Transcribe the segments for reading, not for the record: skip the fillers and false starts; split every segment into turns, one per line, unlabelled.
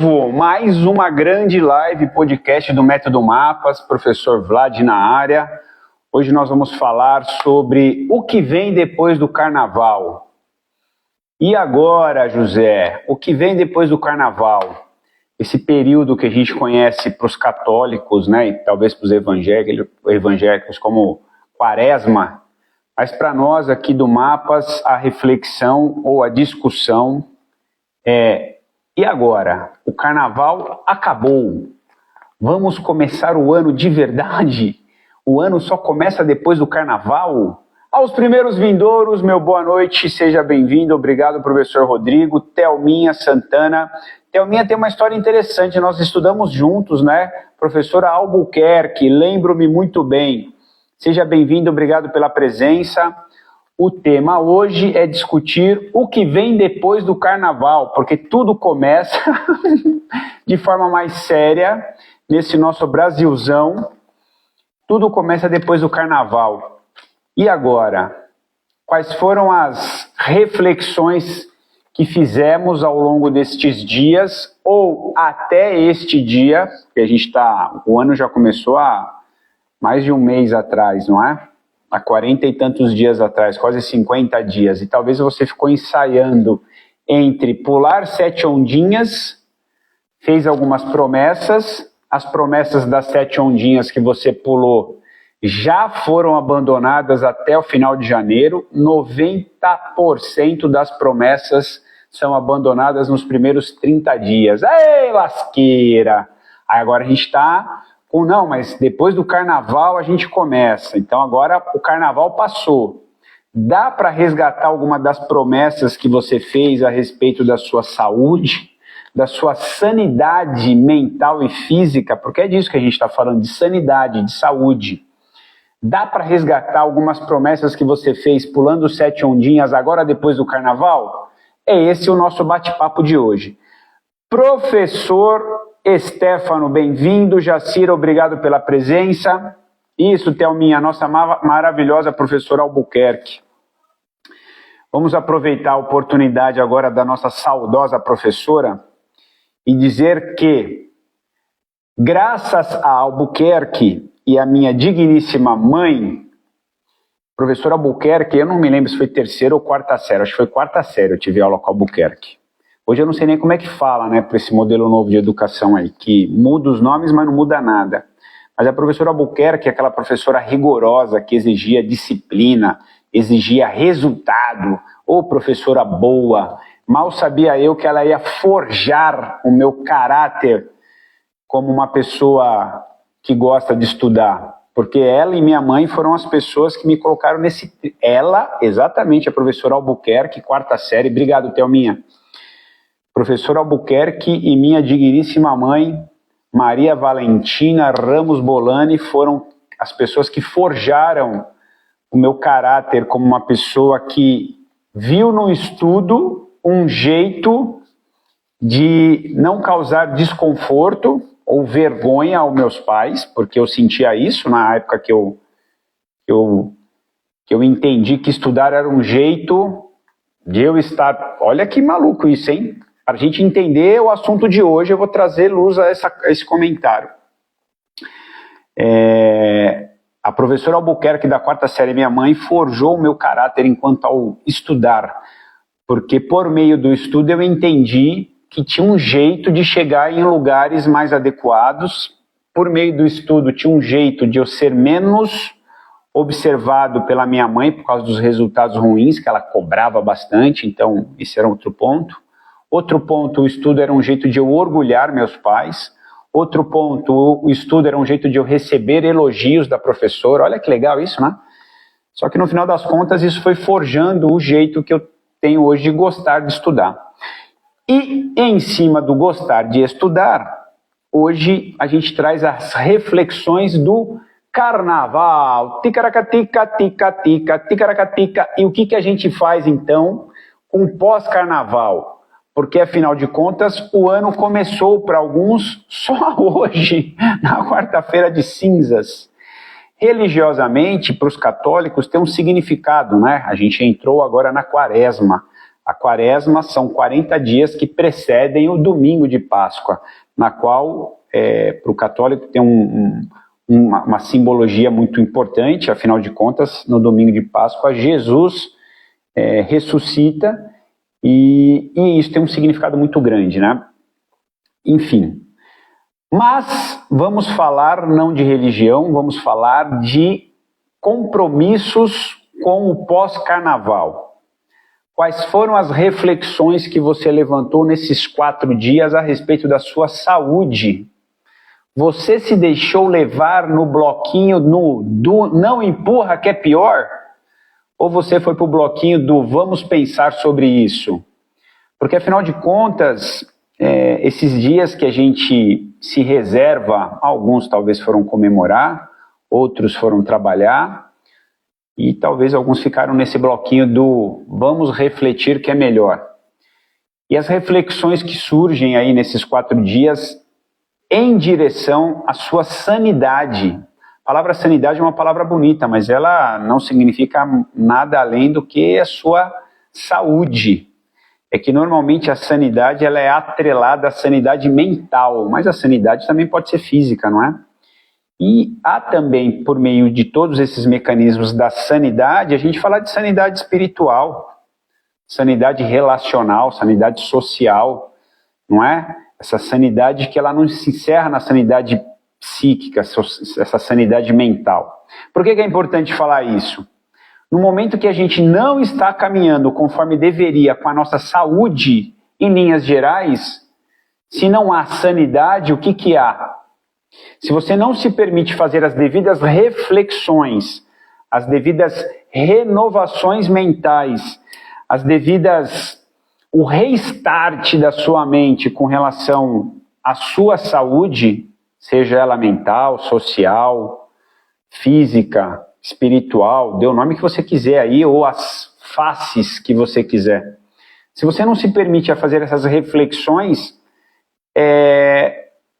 vivo, mais uma grande live podcast do Método Mapas, professor Vlad na área. Hoje nós vamos falar sobre o que vem depois do Carnaval. E agora, José, o que vem depois do Carnaval? Esse período que a gente conhece para os católicos, né, e talvez para os evangélicos como Quaresma, mas para nós aqui do Mapas, a reflexão ou a discussão é: e agora? O Carnaval acabou. Vamos começar o ano de verdade? O ano só começa depois do Carnaval? Aos primeiros vindouros, meu boa noite, seja bem-vindo. Obrigado, professor Rodrigo. Thelminha Santana. Thelminha tem uma história interessante, nós estudamos juntos, né? Professora Albuquerque, lembro-me muito bem. Seja bem-vindo, obrigado pela presença. O tema hoje é discutir o que vem depois do Carnaval, porque tudo começa de forma mais séria nesse nosso Brasilzão. Tudo começa depois do Carnaval. E agora? Quais foram as reflexões que fizemos ao longo destes dias, ou até este dia, que a gente está, o ano já começou há mais de um mês atrás, não é? Há 40 e tantos dias atrás, quase 50 dias, e talvez você ficou ensaiando entre pular 7 ondinhas, fez algumas promessas, as promessas das 7 ondinhas que você pulou já foram abandonadas até o final de janeiro, 90% das promessas são abandonadas nos primeiros 30 dias. Ei, lasqueira! Aí agora a gente está com, não, mas depois do Carnaval a gente começa. Então agora o Carnaval passou. Dá para resgatar alguma das promessas que você fez a respeito da sua saúde, da sua sanidade mental e física? Porque é disso que a gente está falando, de sanidade, de saúde. Dá para resgatar algumas promessas que você fez pulando 7 ondinhas agora depois do Carnaval? É esse o nosso bate-papo de hoje. Professor Stefano, bem-vindo. Jacira, obrigado pela presença. Isso, Thelminha, nossa maravilhosa professora Albuquerque. Vamos aproveitar a oportunidade agora da nossa saudosa professora e dizer que, graças a Albuquerque e a minha digníssima mãe, professora Albuquerque, eu não me lembro se foi terceira ou quarta série, acho que foi quarta série, eu tive aula com a Albuquerque. Hoje eu não sei nem como é que fala, né, para esse modelo novo de educação aí, que muda os nomes, mas não muda nada. Mas a professora Albuquerque é aquela professora rigorosa que exigia disciplina, exigia resultado. Ô, professora boa, mal sabia eu que ela ia forjar o meu caráter como uma pessoa que gosta de estudar. Porque ela e minha mãe foram as pessoas que me colocaram nesse... Ela, exatamente, a professora Albuquerque, quarta série. Obrigado, Thelminha. Professora Albuquerque e minha digníssima mãe, Maria Valentina Ramos Bolani, foram as pessoas que forjaram o meu caráter como uma pessoa que viu no estudo um jeito de não causar desconforto ou vergonha aos meus pais, porque eu sentia isso na época que eu entendi que estudar era um jeito de eu estar... Olha que maluco isso, hein? Para a gente entender o assunto de hoje, eu vou trazer luz a esse comentário. A professora Albuquerque da quarta série, minha mãe, forjou o meu caráter enquanto ao estudar, porque por meio do estudo eu entendi que tinha um jeito de chegar em lugares mais adequados. Por meio do estudo tinha um jeito de eu ser menos observado pela minha mãe por causa dos resultados ruins, que ela cobrava bastante, então esse era outro ponto. Outro ponto, o estudo era um jeito de eu orgulhar meus pais. Outro ponto, o estudo era um jeito de eu receber elogios da professora. Olha que legal isso, né? Só que no final das contas isso foi forjando o jeito que eu tenho hoje de gostar de estudar. E em cima do gostar de estudar, hoje a gente traz as reflexões do Carnaval. Ticaracatica, tica-tica, ticaracatica. E o que a gente faz então com o pós-Carnaval? Porque afinal de contas o ano começou para alguns só hoje, na quarta-feira de cinzas. Religiosamente, para os católicos tem um significado, né? A gente entrou agora na Quaresma. A quaresma são 40 dias que precedem o domingo de Páscoa, na qual, para o católico, tem uma simbologia muito importante. Afinal de contas, no domingo de Páscoa, Jesus ressuscita e isso tem um significado muito grande, né? Enfim. Mas vamos falar não de religião, vamos falar de compromissos com o pós-carnaval. Quais foram as reflexões que você levantou nesses 4 dias a respeito da sua saúde? Você se deixou levar no bloquinho do não empurra que é pior? Ou você foi para o bloquinho do vamos pensar sobre isso? Porque afinal de contas, esses dias que a gente se reserva, alguns talvez foram comemorar, outros foram trabalhar, e talvez alguns ficaram nesse bloquinho do vamos refletir que é melhor. E as reflexões que surgem aí nesses 4 dias em direção à sua sanidade. A palavra sanidade é uma palavra bonita, mas ela não significa nada além do que a sua saúde. É que normalmente a sanidade ela é atrelada à sanidade mental, mas a sanidade também pode ser física, não é? E há também, por meio de todos esses mecanismos da sanidade, a gente fala de sanidade espiritual, sanidade relacional, sanidade social, não é? Essa sanidade que ela não se encerra na sanidade psíquica, essa sanidade mental. Por que é importante falar isso? No momento que a gente não está caminhando conforme deveria com a nossa saúde em linhas gerais, se não há sanidade, o que há? Se você não se permite fazer as devidas reflexões, as devidas renovações mentais, o restart da sua mente com relação à sua saúde, seja ela mental, social, física, espiritual, dê o nome que você quiser aí, ou as faces que você quiser. Se você não se permite a fazer essas reflexões,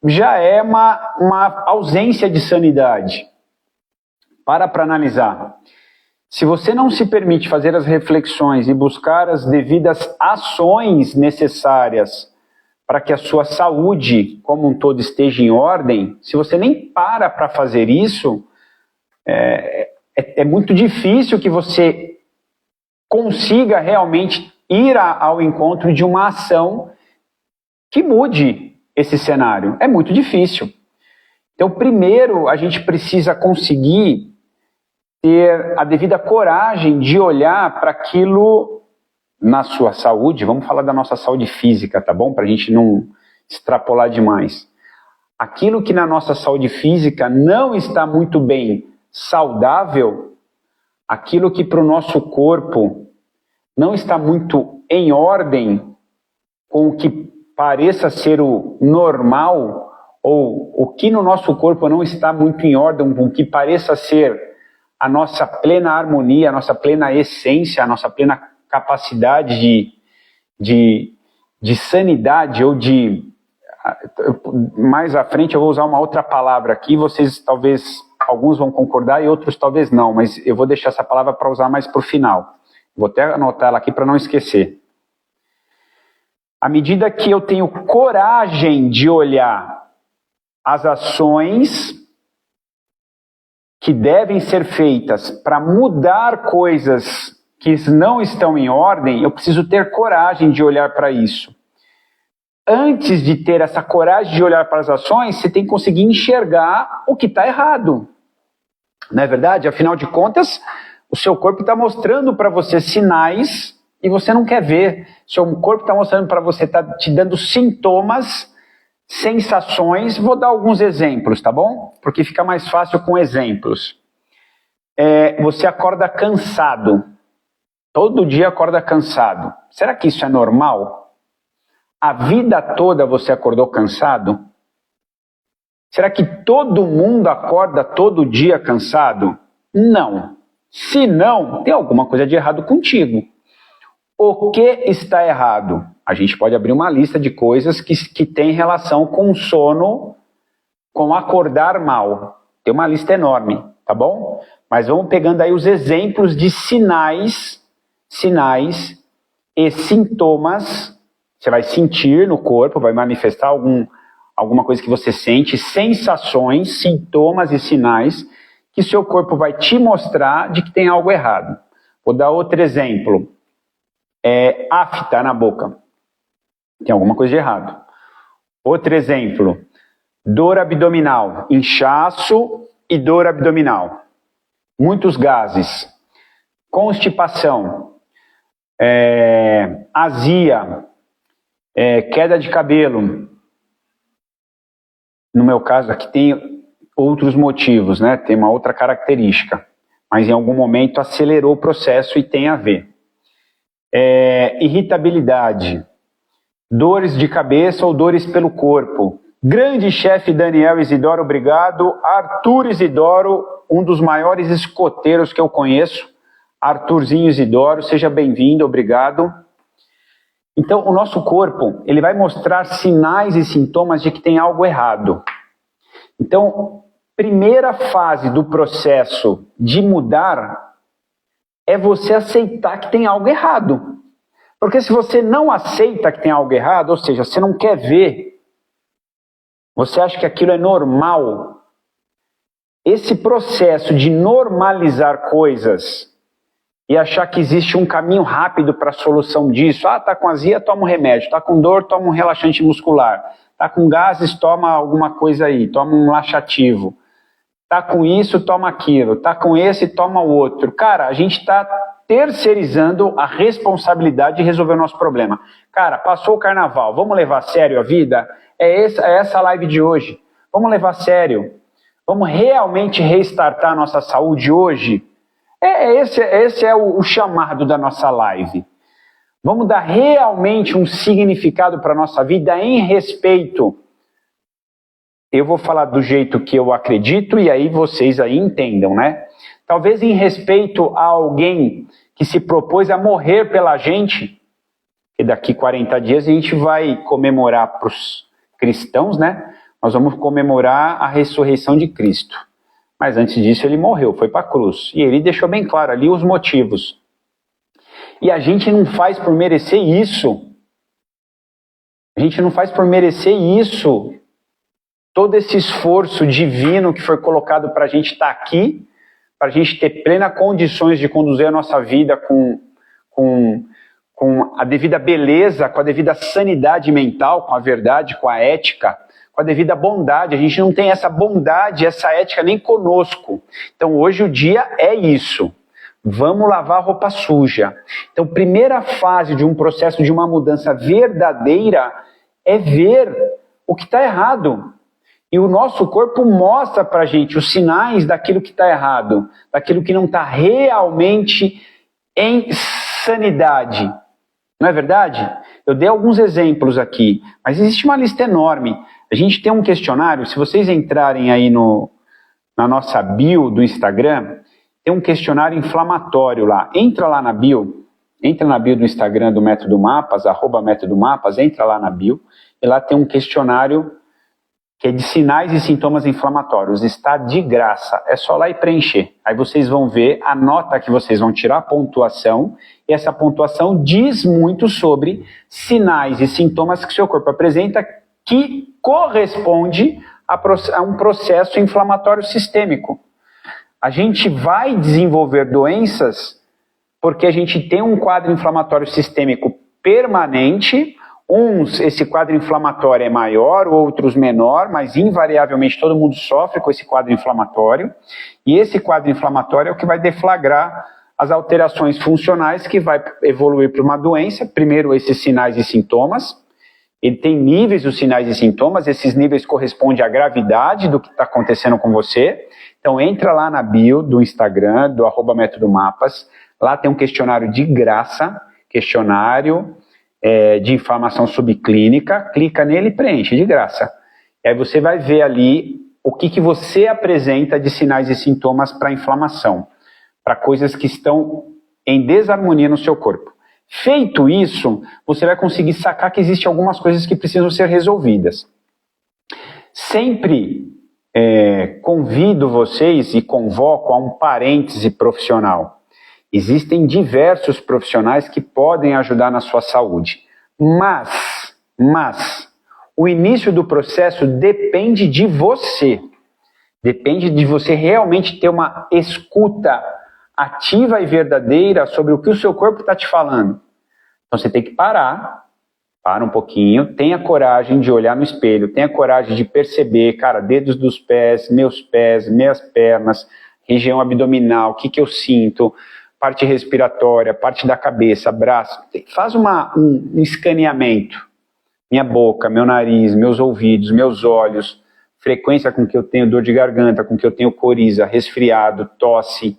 já é uma ausência de sanidade. Para analisar. Se você não se permite fazer as reflexões e buscar as devidas ações necessárias para que a sua saúde como um todo esteja em ordem, se você nem para fazer isso, é muito difícil que você consiga realmente ir ao encontro de uma ação que mude esse cenário. É muito difícil. Então, primeiro, a gente precisa conseguir ter a devida coragem de olhar para aquilo na sua saúde. Vamos falar da nossa saúde física, tá bom? Para a gente não extrapolar demais. Aquilo que na nossa saúde física não está muito bem saudável, aquilo que para o nosso corpo não está muito em ordem com o que pareça ser o normal, ou o que no nosso corpo não está muito em ordem com o que pareça ser a nossa plena harmonia, a nossa plena essência, a nossa plena capacidade de sanidade ou de... Mais à frente eu vou usar uma outra palavra aqui, vocês talvez, alguns vão concordar e outros talvez não, mas eu vou deixar essa palavra para usar mais para o final. Vou até anotar ela aqui para não esquecer. À medida que eu tenho coragem de olhar as ações que devem ser feitas para mudar coisas que não estão em ordem, eu preciso ter coragem de olhar para isso. Antes de ter essa coragem de olhar para as ações, você tem que conseguir enxergar o que está errado. Não é verdade? Afinal de contas, o seu corpo está mostrando para você sinais e você não quer ver. Seu corpo está mostrando para você, está te dando sintomas, sensações. Vou dar alguns exemplos, tá bom? Porque fica mais fácil com exemplos. Você acorda cansado. Todo dia acorda cansado. Será que isso é normal? A vida toda você acordou cansado? Será que todo mundo acorda todo dia cansado? Não. Se não, tem alguma coisa de errado contigo. O que está errado? A gente pode abrir uma lista de coisas que tem relação com o sono, com acordar mal. Tem uma lista enorme, tá bom? Mas vamos pegando aí os exemplos de sinais e sintomas, você vai sentir no corpo, vai manifestar alguma coisa que você sente, sensações, sintomas e sinais que seu corpo vai te mostrar de que tem algo errado. Vou dar outro exemplo. Afta na boca. Tem alguma coisa de errado. Outro exemplo. Dor abdominal. Inchaço e dor abdominal. Muitos gases. Constipação. Azia. Queda de cabelo. No meu caso aqui tem outros motivos, né? Tem uma outra característica. Mas em algum momento acelerou o processo e tem a ver. Irritabilidade, dores de cabeça ou dores pelo corpo. Grande chefe Daniel Isidoro, obrigado. Arthur Isidoro, um dos maiores escoteiros que eu conheço. Arthurzinho Isidoro, seja bem-vindo, obrigado. Então, o nosso corpo, ele vai mostrar sinais e sintomas de que tem algo errado. Então, primeira fase do processo de mudar é você aceitar que tem algo errado. Porque se você não aceita que tem algo errado, ou seja, você não quer ver, você acha que aquilo é normal, esse processo de normalizar coisas e achar que existe um caminho rápido para a solução disso, tá com azia, toma um remédio, tá com dor, toma um relaxante muscular, tá com gases, toma alguma coisa aí, toma um laxativo. Tá com isso, toma aquilo. Tá com esse, toma o outro. Cara, a gente está terceirizando a responsabilidade de resolver o nosso problema. Cara, passou o carnaval, vamos levar a sério a vida? É essa a live de hoje. Vamos levar a sério. Vamos realmente restartar a nossa saúde hoje? Esse é o chamado da nossa live. Vamos dar realmente um significado para a nossa vida em respeito. Eu vou falar do jeito que eu acredito e aí vocês aí entendam, né? Talvez em respeito a alguém que se propôs a morrer pela gente, que daqui 40 dias a gente vai comemorar para os cristãos, né? Nós vamos comemorar a ressurreição de Cristo. Mas antes disso ele morreu, foi para a cruz. E ele deixou bem claro ali os motivos. E a gente não faz por merecer isso. A gente não faz por merecer isso. Todo esse esforço divino que foi colocado para a gente estar aqui, para a gente ter plenas condições de conduzir a nossa vida com a devida beleza, com a devida sanidade mental, com a verdade, com a ética, com a devida bondade. A gente não tem essa bondade, essa ética nem conosco. Então hoje o dia é isso. Vamos lavar a roupa suja. Então, primeira fase de um processo de uma mudança verdadeira é ver o que está errado. E o nosso corpo mostra para a gente os sinais daquilo que está errado, daquilo que não está realmente em sanidade. Não é verdade? Eu dei alguns exemplos aqui, mas existe uma lista enorme. A gente tem um questionário, se vocês entrarem aí na nossa bio do Instagram, tem um questionário inflamatório lá. Entra lá na bio do Instagram do Método Mapas, @métodomapas, entra lá na bio, e lá tem um questionário que é de sinais e sintomas inflamatórios. Está de graça, é só lá e preencher. Aí vocês vão ver a nota que vocês vão tirar, a pontuação, e essa pontuação diz muito sobre sinais e sintomas que seu corpo apresenta que corresponde a um processo inflamatório sistêmico. A gente vai desenvolver doenças porque a gente tem um quadro inflamatório sistêmico permanente. Esse quadro inflamatório é maior, outros menor, mas invariavelmente todo mundo sofre com esse quadro inflamatório. E esse quadro inflamatório é o que vai deflagrar as alterações funcionais que vai evoluir para uma doença. Primeiro, esses sinais e sintomas. Ele tem níveis dos sinais e sintomas, esses níveis correspondem à gravidade do que está acontecendo com você. Então entra lá na bio do Instagram, do @métodomapas, lá tem um questionário de graça, questionário de inflamação subclínica, clica nele e preenche, de graça. E aí você vai ver ali o que você apresenta de sinais e sintomas para inflamação, para coisas que estão em desarmonia no seu corpo. Feito isso, você vai conseguir sacar que existem algumas coisas que precisam ser resolvidas. Sempre convido vocês e convoco a um parêntese profissional. Existem diversos profissionais que podem ajudar na sua saúde. Mas, o início do processo depende de você. Depende de você realmente ter uma escuta ativa e verdadeira sobre o que o seu corpo está te falando. Então você tem que para um pouquinho, tenha coragem de olhar no espelho, tenha coragem de perceber, cara, dedos dos pés, minhas pernas, região abdominal, o que eu sinto, parte respiratória, parte da cabeça, braço. Faz um escaneamento. Minha boca, meu nariz, meus ouvidos, meus olhos, frequência com que eu tenho dor de garganta, com que eu tenho coriza, resfriado, tosse,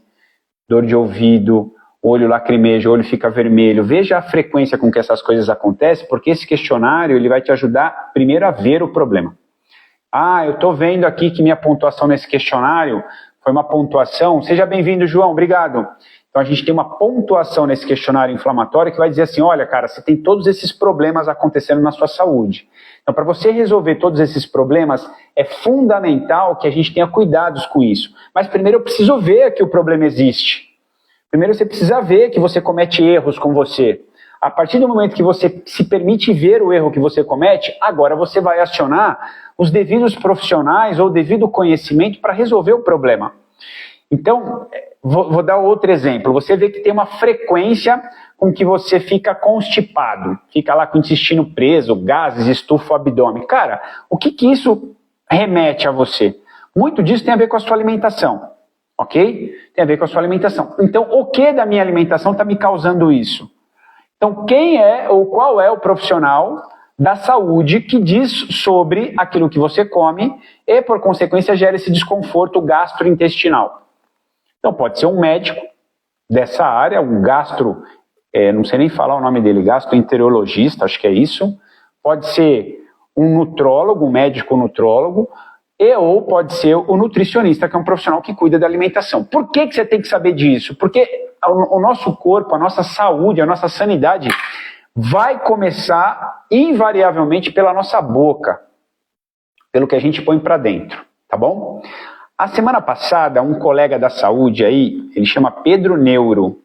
dor de ouvido, olho lacrimeja, olho fica vermelho. Veja a frequência com que essas coisas acontecem, porque esse questionário ele vai te ajudar primeiro a ver o problema. Eu estou vendo aqui que minha pontuação nesse questionário foi uma pontuação... Seja bem-vindo, João, obrigado. Então a gente tem uma pontuação nesse questionário inflamatório que vai dizer assim, olha, cara, você tem todos esses problemas acontecendo na sua saúde. Então para você resolver todos esses problemas, é fundamental que a gente tenha cuidados com isso. Mas primeiro eu preciso ver que o problema existe. Primeiro você precisa ver que você comete erros com você. A partir do momento que você se permite ver o erro que você comete, agora você vai acionar os devidos profissionais ou o devido conhecimento para resolver o problema. Então, vou dar outro exemplo. Você vê que tem uma frequência com que você fica constipado, fica lá com o intestino preso, gases, estufa o abdômen. Cara, o que isso remete a você? Muito disso tem a ver com a sua alimentação, ok? Tem a ver com a sua alimentação. Então, o que da minha alimentação está me causando isso? Então, quem é ou qual é o profissional da saúde que diz sobre aquilo que você come e, por consequência, gera esse desconforto gastrointestinal? Então, pode ser um médico dessa área, um não sei nem falar o nome dele, gastroenterologista, acho que é isso. Pode ser um nutrólogo, um médico nutrólogo, ou pode ser o nutricionista, que é um profissional que cuida da alimentação. Por que você tem que saber disso? Porque o nosso corpo, a nossa saúde, a nossa sanidade vai começar invariavelmente pela nossa boca, pelo que a gente põe para dentro, tá bom? A semana passada, um colega da saúde aí, ele chama Pedro Neuro.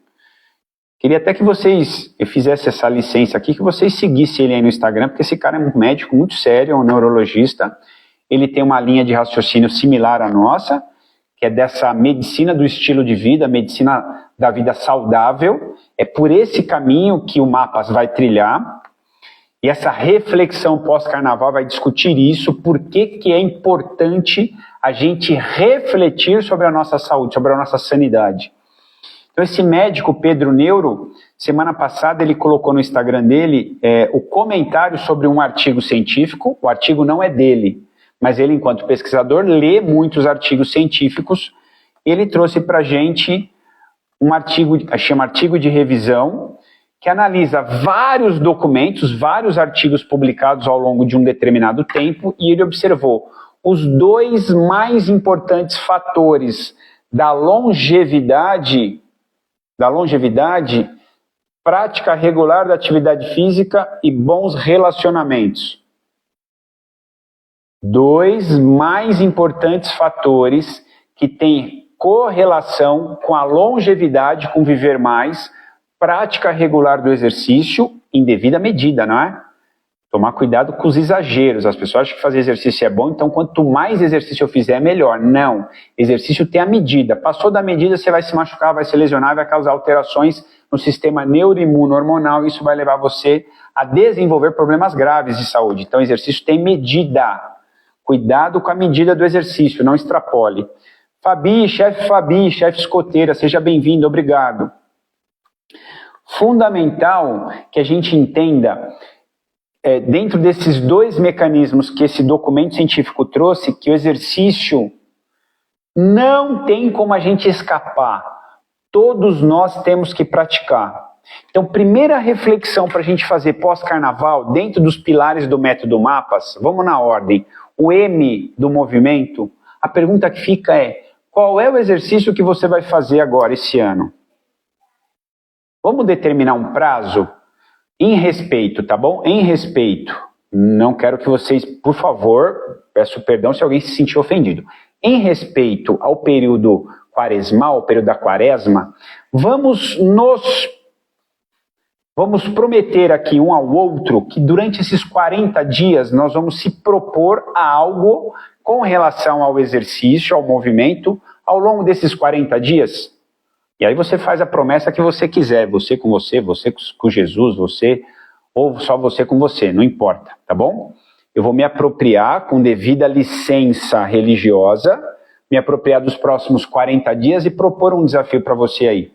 Queria até que eu fizesse essa licença aqui, que vocês seguissem ele aí no Instagram, porque esse cara é um médico muito sério, é um neurologista. Ele tem uma linha de raciocínio similar à nossa, que é dessa medicina do estilo de vida, medicina da vida saudável. É por esse caminho que o Mapas vai trilhar. E essa reflexão pós-carnaval vai discutir isso, por que é importante a gente refletir sobre a nossa saúde, sobre a nossa sanidade. Então esse médico, Pedro Neuro, semana passada ele colocou no Instagram dele o comentário sobre um artigo científico. O artigo não é dele, mas ele, enquanto pesquisador, lê muitos artigos científicos. Ele trouxe para a gente um artigo, chama artigo de revisão, que analisa vários documentos, vários artigos publicados ao longo de um determinado tempo, e ele observou os dois mais importantes fatores da longevidade, prática regular da atividade física e bons relacionamentos. Dois mais importantes fatores que têm correlação com a longevidade, com viver mais, prática regular do exercício em devida medida, não é? Tomar cuidado com os exageros. As pessoas acham que fazer exercício é bom, então quanto mais exercício eu fizer, melhor. Não. Exercício tem a medida. Passou da medida, você vai se machucar, vai se lesionar, vai causar alterações no sistema neuroimuno-hormonal. Isso vai levar você a desenvolver problemas graves de saúde. Então, exercício tem medida. Cuidado com a medida do exercício, não extrapole. Fabi, chefe escoteira, seja bem-vindo, obrigado. Fundamental que a gente entenda, dentro desses dois mecanismos que esse documento científico trouxe, que o exercício não tem como a gente escapar. Todos nós temos que praticar. Então, primeira reflexão para a gente fazer pós-carnaval, dentro dos pilares do método Mapas, vamos na ordem. O M do movimento, a pergunta que fica é, qual é o exercício que você vai fazer agora, esse ano? Vamos determinar um prazo? Em respeito, tá bom? Em respeito. Não quero que vocês, por favor, peço perdão se alguém se sentir ofendido. Em respeito ao período quaresmal, o período da quaresma, vamos prometer aqui um ao outro que durante esses 40 dias nós vamos se propor a algo com relação ao exercício, ao movimento, ao longo desses 40 dias. E aí você faz a promessa que você quiser, você com Jesus, você, ou só você com você, não importa, tá bom? Eu vou me apropriar com devida licença religiosa, me apropriar dos próximos 40 dias e propor um desafio para você aí.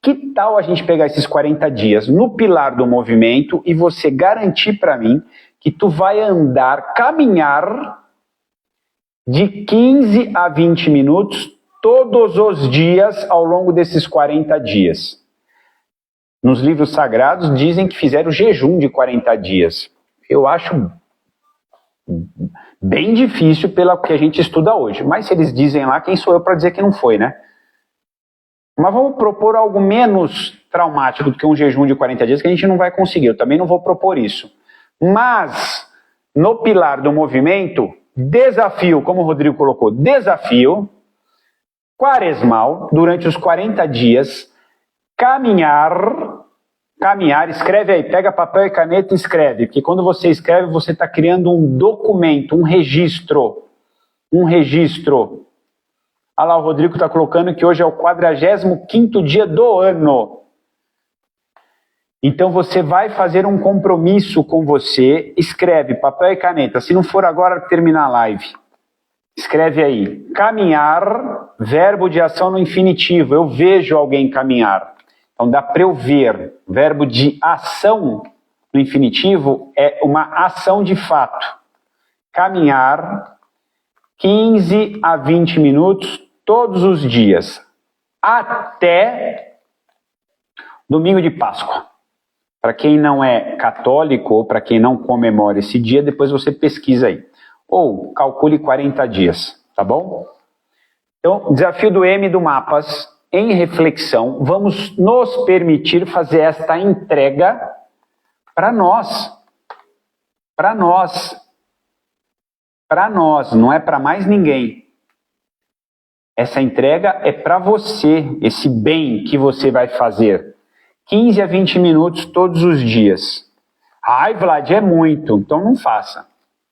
Que tal a gente pegar esses 40 dias no pilar do movimento e você garantir para mim que tu vai caminhar de 15 a 20 minutos todos os dias ao longo desses 40 dias. Nos livros sagrados dizem que fizeram jejum de 40 dias. Eu acho bem difícil pelo que a gente estuda hoje. Mas se eles dizem lá, quem sou eu para dizer que não foi, né? Mas vamos propor algo menos traumático do que um jejum de 40 dias, que a gente não vai conseguir. Eu também não vou propor isso. Mas, no pilar do movimento, desafio, como o Rodrigo colocou, desafio quaresmal, durante os 40 dias, caminhar, escreve aí, pega papel e caneta e escreve, porque quando você escreve, você está criando um documento, um registro. Olha lá, o Rodrigo está colocando que hoje é o 45º dia do ano. Então você vai fazer um compromisso com você, escreve, papel e caneta, se não for agora, terminar a live. Escreve aí, caminhar, verbo de ação no infinitivo, eu vejo alguém caminhar. Então dá para eu ver, verbo de ação no infinitivo é uma ação de fato. Caminhar 15 a 20 minutos todos os dias, até domingo de Páscoa. Para quem não é católico ou para quem não comemora esse dia, depois você pesquisa aí. Ou calcule 40 dias, tá bom? Então, desafio do M do Mapas, em reflexão, vamos nos permitir fazer esta entrega para nós. Para nós. Para nós, não é para mais ninguém. Essa entrega é para você, esse bem que você vai fazer. 15 a 20 minutos todos os dias. Ai, Vlad, é muito, então não faça.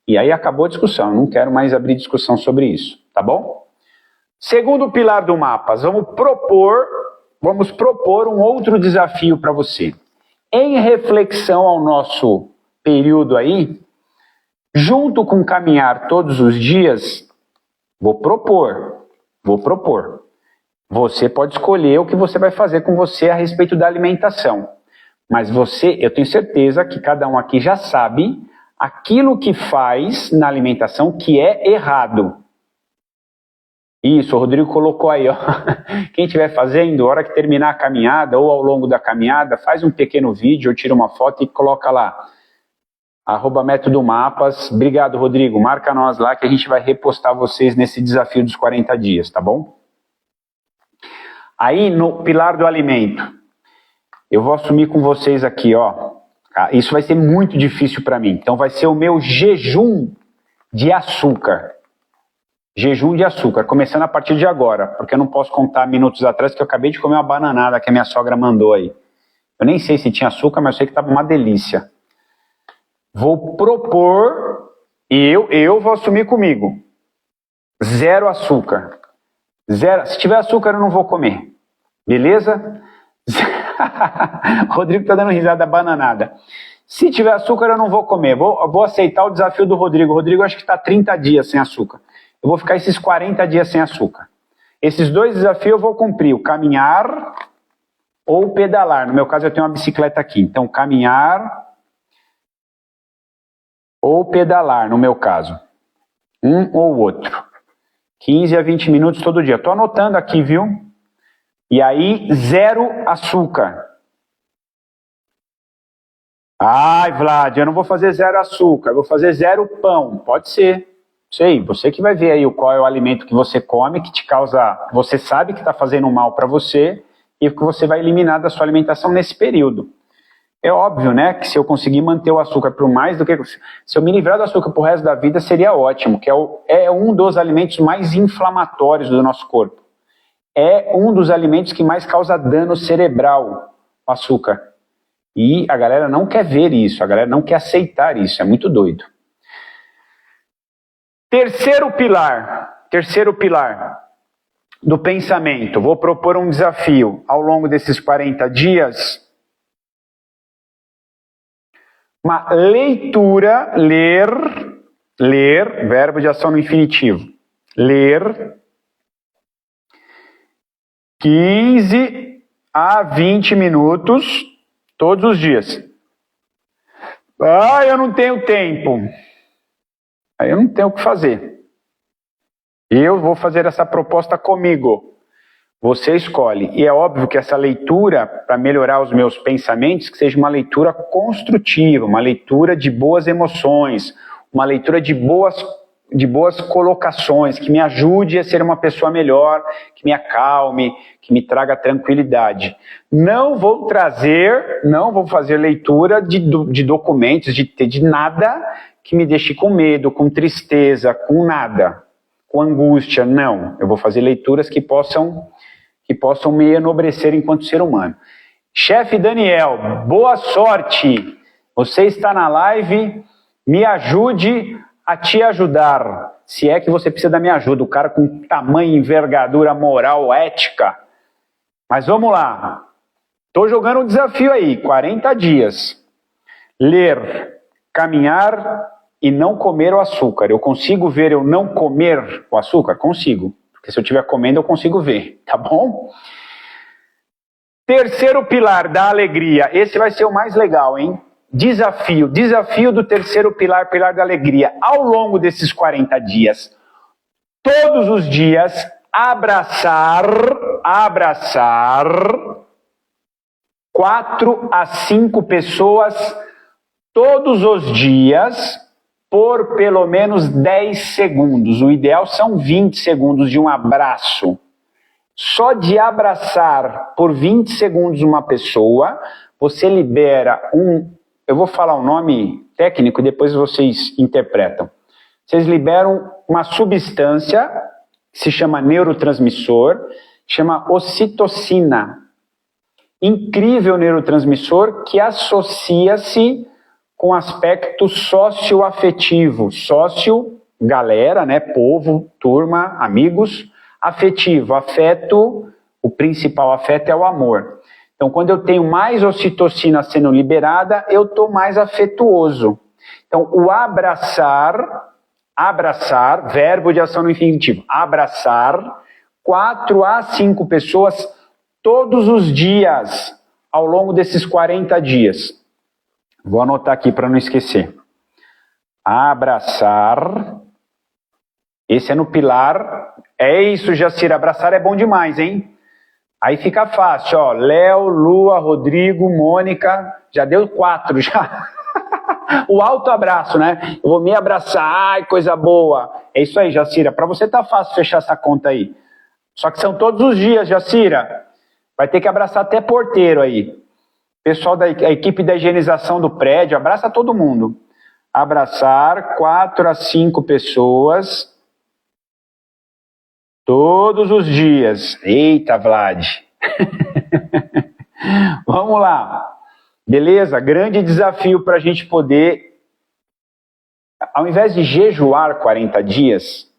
E aí acabou a discussão, eu não quero mais abrir discussão sobre isso, tá bom? Segundo pilar do Mapas, vamos propor um outro desafio para você. Em reflexão ao nosso período aí, junto com caminhar todos os dias, vou propor. Você pode escolher o que você vai fazer com você a respeito da alimentação. Mas eu tenho certeza que cada um aqui já sabe aquilo que faz na alimentação que é errado. Isso, o Rodrigo colocou aí, ó. Quem estiver fazendo, a hora que terminar a caminhada ou ao longo da caminhada, faz um pequeno vídeo ou tira uma foto e coloca lá. @métodomapas. Obrigado, Rodrigo. Marca nós lá que a gente vai repostar vocês nesse desafio dos 40 dias, tá bom? Aí, no pilar do alimento, eu vou assumir com vocês aqui, ó. Isso vai ser muito difícil para mim. Então, vai ser o meu jejum de açúcar. Jejum de açúcar, começando a partir de agora, porque eu não posso contar minutos atrás que eu acabei de comer uma bananada que a minha sogra mandou aí. Eu nem sei se tinha açúcar, mas eu sei que estava uma delícia. Vou propor, eu vou assumir comigo, 0 açúcar. Se tiver açúcar eu não vou comer, beleza? O Rodrigo tá dando risada da bananada. Se tiver açúcar eu não vou comer, vou aceitar o desafio do Rodrigo. O Rodrigo acho que está 30 dias sem açúcar. Eu vou ficar esses 40 dias sem açúcar. Esses 2 desafios eu vou cumprir, o caminhar ou pedalar. No meu caso eu tenho uma bicicleta aqui, então caminhar ou pedalar, no meu caso. Um ou outro. 15 a 20 minutos todo dia. Estou anotando aqui, viu? E aí, 0 açúcar. Ai, Vlad, eu não vou fazer 0 açúcar, eu vou fazer 0 pão. Pode ser. Sei, você que vai ver aí qual é o alimento que você come, que te causa... Você sabe que está fazendo mal para você e que você vai eliminar da sua alimentação nesse período. É óbvio, né, que se eu conseguir manter o açúcar por mais do que... Se eu me livrar do açúcar pro resto da vida, seria ótimo, que é um dos alimentos mais inflamatórios do nosso corpo. é um dos alimentos que mais causa dano cerebral, o açúcar. E a galera não quer ver isso, a galera não quer aceitar isso, é muito doido. Terceiro pilar do pensamento. Vou propor um desafio ao longo desses 40 dias. Uma leitura, ler, verbo de ação no infinitivo. Ler 15 a 20 minutos todos os dias. Ah, eu não tenho tempo. Aí eu não tenho o que fazer. Eu vou fazer essa proposta comigo. Você escolhe. E é óbvio que essa leitura, para melhorar os meus pensamentos, que seja uma leitura construtiva, uma leitura de boas emoções, uma leitura de boas colocações, que me ajude a ser uma pessoa melhor, que me acalme, que me traga tranquilidade. Não vou fazer leitura de documentos, de nada que me deixe com medo, com tristeza, com nada, com angústia. Não, eu vou fazer leituras que possam me enobrecer enquanto ser humano. Chefe Daniel, boa sorte! Você está na live, me ajude a te ajudar, se é que você precisa da minha ajuda, o cara com tamanho, envergadura moral, ética. Mas vamos lá, estou jogando um desafio aí, 40 dias. Ler, caminhar e não comer o açúcar. Eu consigo ver eu não comer o açúcar? Consigo, porque se eu estiver comendo eu consigo ver, tá bom? Terceiro pilar da alegria, esse vai ser o mais legal, hein? Desafio do terceiro pilar da alegria. Ao longo desses 40 dias, todos os dias, abraçar 4 a 5 pessoas todos os dias por pelo menos 10 segundos. O ideal são 20 segundos de um abraço. Só de abraçar por 20 segundos uma pessoa, você libera eu vou falar um nome técnico e depois vocês interpretam. Vocês liberam uma substância que se chama neurotransmissor, chama ocitocina. Incrível neurotransmissor que associa-se com aspecto socioafetivo. Sócio, galera, né? Povo, turma, amigos. Afetivo, afeto, o principal afeto é o amor. Então, quando eu tenho mais ocitocina sendo liberada, eu estou mais afetuoso. Então, o abraçar, verbo de ação no infinitivo, abraçar 4 a 5 pessoas todos os dias, ao longo desses 40 dias. Vou anotar aqui para não esquecer. Abraçar, esse é no pilar, é isso, Jacira, abraçar é bom demais, hein? Aí fica fácil, ó, Léo, Lua, Rodrigo, Mônica, já deu 4 já. O autoabraço, né? Eu vou me abraçar, ai, coisa boa. É isso aí, Jacira, para você tá fácil fechar essa conta aí. Só que são todos os dias, Jacira. Vai ter que abraçar até porteiro aí. Pessoal da equipe da higienização do prédio, abraça todo mundo. Abraçar 4 a 5 pessoas todos os dias. Eita, Vlad. Vamos lá. Beleza? Grande desafio para a gente poder, ao invés de jejuar 40 dias,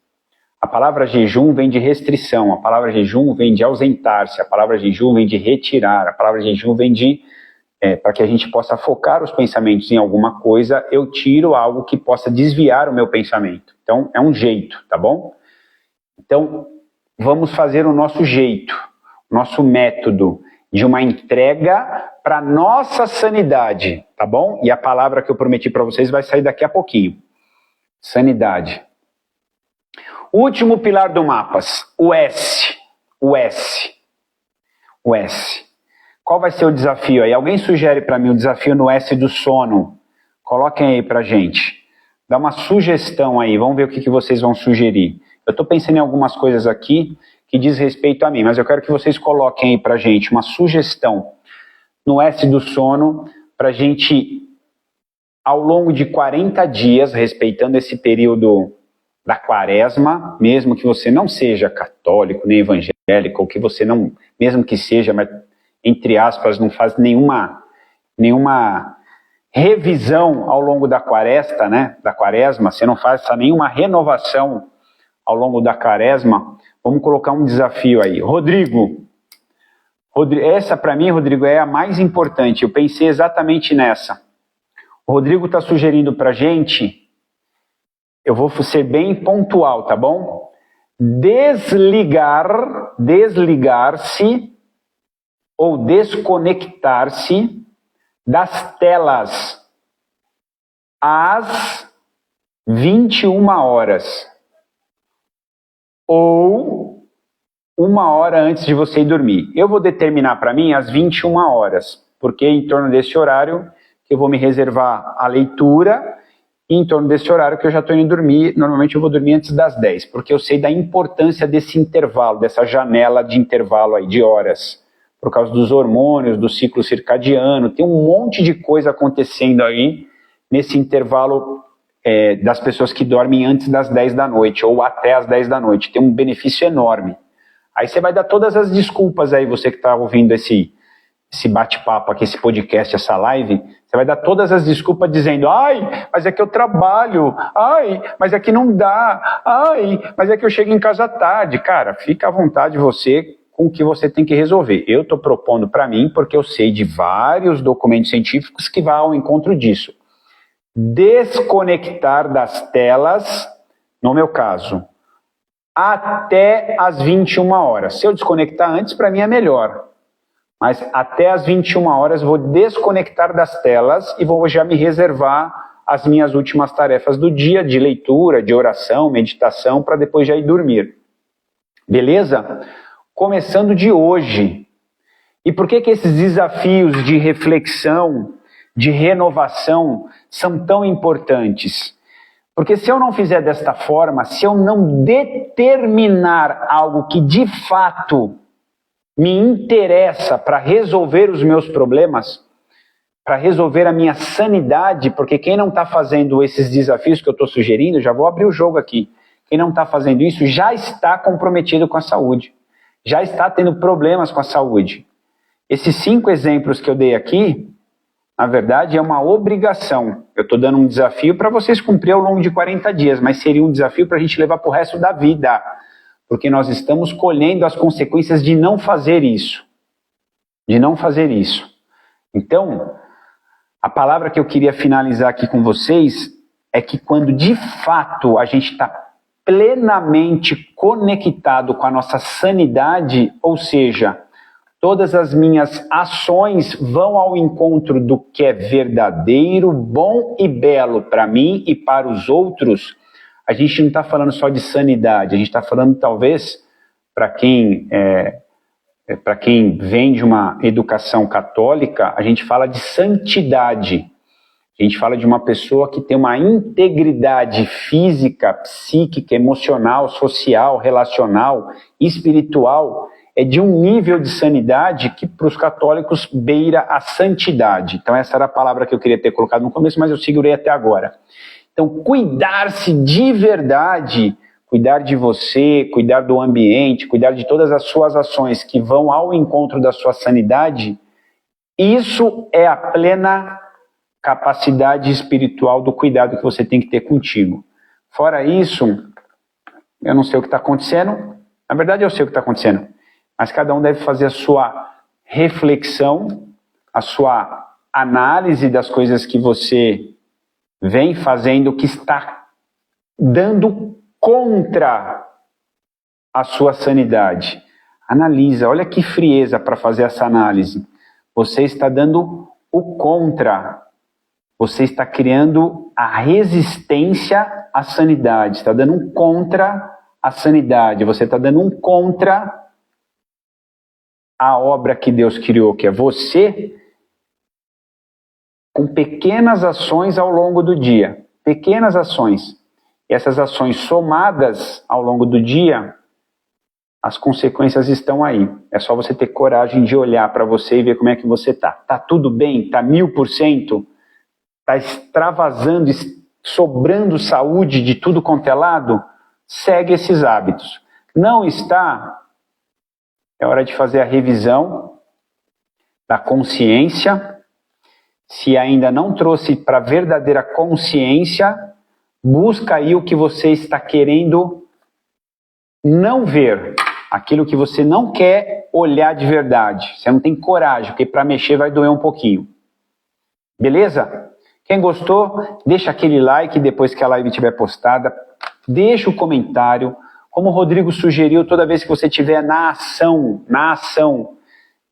a palavra jejum vem de restrição, a palavra jejum vem de ausentar-se, a palavra jejum vem de retirar, a palavra jejum vem de, para que a gente possa focar os pensamentos em alguma coisa, eu tiro algo que possa desviar o meu pensamento. Então, é um jeito, tá bom? Então, vamos fazer o nosso jeito, o nosso método de uma entrega para nossa sanidade, tá bom? E a palavra que eu prometi para vocês vai sair daqui a pouquinho. Sanidade. Último pilar do Mapas, o S. O S. O S. Qual vai ser o desafio aí? Alguém sugere para mim o desafio no S do sono? Coloquem aí pra gente. Dá uma sugestão aí, vamos ver o que vocês vão sugerir. Eu estou pensando em algumas coisas aqui que diz respeito a mim, mas eu quero que vocês coloquem aí pra gente uma sugestão no S do sono pra gente, ao longo de 40 dias, respeitando esse período da quaresma, mesmo que você não seja católico nem evangélico, evangélica, ou que você não, mesmo que seja, mas entre aspas, não faz nenhuma revisão ao longo da quaresma, né? Da quaresma, você não faz nenhuma renovação ao longo da quaresma, vamos colocar um desafio aí. Rodrigo, essa para mim, Rodrigo, é a mais importante. Eu pensei exatamente nessa. O Rodrigo está sugerindo para a gente, eu vou ser bem pontual, tá bom? Desligar-se ou desconectar-se das telas às 21 horas ou 1 hora antes de você ir dormir. Eu vou determinar para mim às 21 horas, porque em torno desse horário que eu vou me reservar a leitura, e em torno desse horário que eu já estou indo dormir. Normalmente eu vou dormir antes das 10, porque eu sei da importância desse intervalo, dessa janela de intervalo aí de horas, por causa dos hormônios, do ciclo circadiano, tem um monte de coisa acontecendo aí nesse intervalo das pessoas que dormem antes das 10 da noite ou até as 10 da noite. Tem um benefício enorme. Aí você vai dar todas as desculpas aí, você que está ouvindo esse bate-papo aqui, esse podcast, essa live, você vai dar todas as desculpas dizendo, ai, mas é que eu trabalho, ai, mas é que não dá, ai, mas é que eu chego em casa tarde. Cara, fica à vontade você com o que você tem que resolver. Eu estou propondo para mim, porque eu sei de vários documentos científicos que vão ao encontro disso. Desconectar das telas, no meu caso, até as 21 horas. Se eu desconectar antes, para mim é melhor. Mas até as 21 horas vou desconectar das telas e vou já me reservar as minhas últimas tarefas do dia, de leitura, de oração, meditação, para depois já ir dormir. Beleza? Começando de hoje. E por que esses desafios de reflexão, de renovação, são tão importantes? Porque se eu não fizer desta forma, se eu não determinar algo que de fato me interessa para resolver os meus problemas, para resolver a minha sanidade, porque quem não está fazendo esses desafios que eu estou sugerindo, já vou abrir o jogo aqui, quem não está fazendo isso já está comprometido com a saúde, já está tendo problemas com a saúde. Esses 5 exemplos que eu dei aqui, na verdade, é uma obrigação. Eu estou dando um desafio para vocês cumprir ao longo de 40 dias, mas seria um desafio para a gente levar para o resto da vida, porque nós estamos colhendo as consequências de não fazer isso. De não fazer isso. Então, a palavra que eu queria finalizar aqui com vocês é que quando de fato a gente está plenamente conectado com a nossa sanidade, ou seja, todas as minhas ações vão ao encontro do que é verdadeiro, bom e belo para mim e para os outros, a gente não está falando só de sanidade, a gente está falando talvez, para quem vem de uma educação católica, a gente fala de santidade. A gente fala de uma pessoa que tem uma integridade física, psíquica, emocional, social, relacional, espiritual, é de um nível de sanidade que para os católicos beira a santidade. Então essa era a palavra que eu queria ter colocado no começo, mas eu segurei até agora. Então cuidar-se de verdade, cuidar de você, cuidar do ambiente, cuidar de todas as suas ações que vão ao encontro da sua sanidade, isso é a plena capacidade espiritual do cuidado que você tem que ter contigo. Fora isso, eu não sei o que está acontecendo, na verdade eu sei o que está acontecendo, mas cada um deve fazer a sua reflexão, a sua análise das coisas que você vem fazendo, que está dando contra a sua sanidade. Analisa, olha que frieza para fazer essa análise. Você está dando o contra. Você está criando a resistência à sanidade, está dando um contra à sanidade, você está dando um contra à obra que Deus criou, que é você, com pequenas ações ao longo do dia, pequenas ações. E essas ações somadas ao longo do dia, as consequências estão aí. É só você ter coragem de olhar para você e ver como é que você está. Está tudo bem? Está 1000%? Está extravasando, sobrando saúde de tudo quanto é lado? Segue esses hábitos. Não está? É hora de fazer a revisão da consciência. Se ainda não trouxe para a verdadeira consciência, busca aí o que você está querendo não ver. Aquilo que você não quer olhar de verdade. Você não tem coragem, porque para mexer vai doer um pouquinho. Beleza? Quem gostou, deixa aquele like depois que a live estiver postada. Deixa o comentário. Como o Rodrigo sugeriu, toda vez que você estiver na ação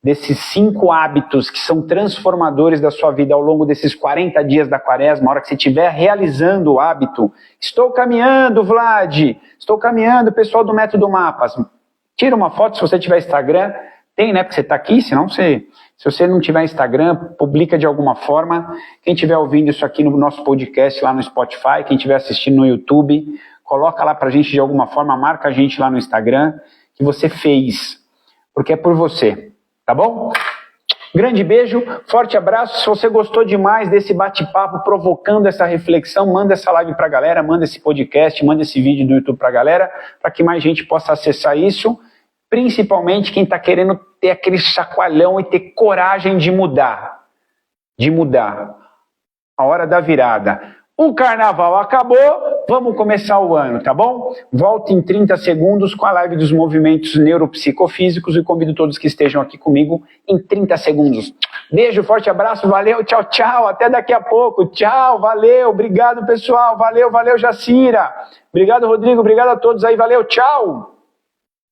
desses 5 hábitos que são transformadores da sua vida ao longo desses 40 dias da quaresma, a hora que você estiver realizando o hábito, estou caminhando, Vlad, estou caminhando, pessoal do Método Mapas. Tira uma foto, se você tiver Instagram, tem, né, porque você está aqui, senão se você não tiver Instagram, publica de alguma forma. Quem estiver ouvindo isso aqui no nosso podcast, lá no Spotify, quem estiver assistindo no YouTube, coloca lá pra gente de alguma forma, marca a gente lá no Instagram, que você fez, porque é por você, tá bom? Grande beijo, forte abraço. Se você gostou demais desse bate-papo, provocando essa reflexão, manda essa live pra galera, manda esse podcast, manda esse vídeo do YouTube pra galera, para que mais gente possa acessar isso, principalmente quem tá querendo ter aquele chacoalhão e ter coragem de mudar. A hora da virada. O carnaval acabou, vamos começar o ano, tá bom? Volto em 30 segundos com a live dos movimentos neuropsicofísicos e convido todos que estejam aqui comigo em 30 segundos. Beijo, forte abraço, valeu, tchau, tchau, até daqui a pouco, tchau, valeu, obrigado pessoal, valeu, Jacira, obrigado Rodrigo, obrigado a todos aí, valeu, tchau!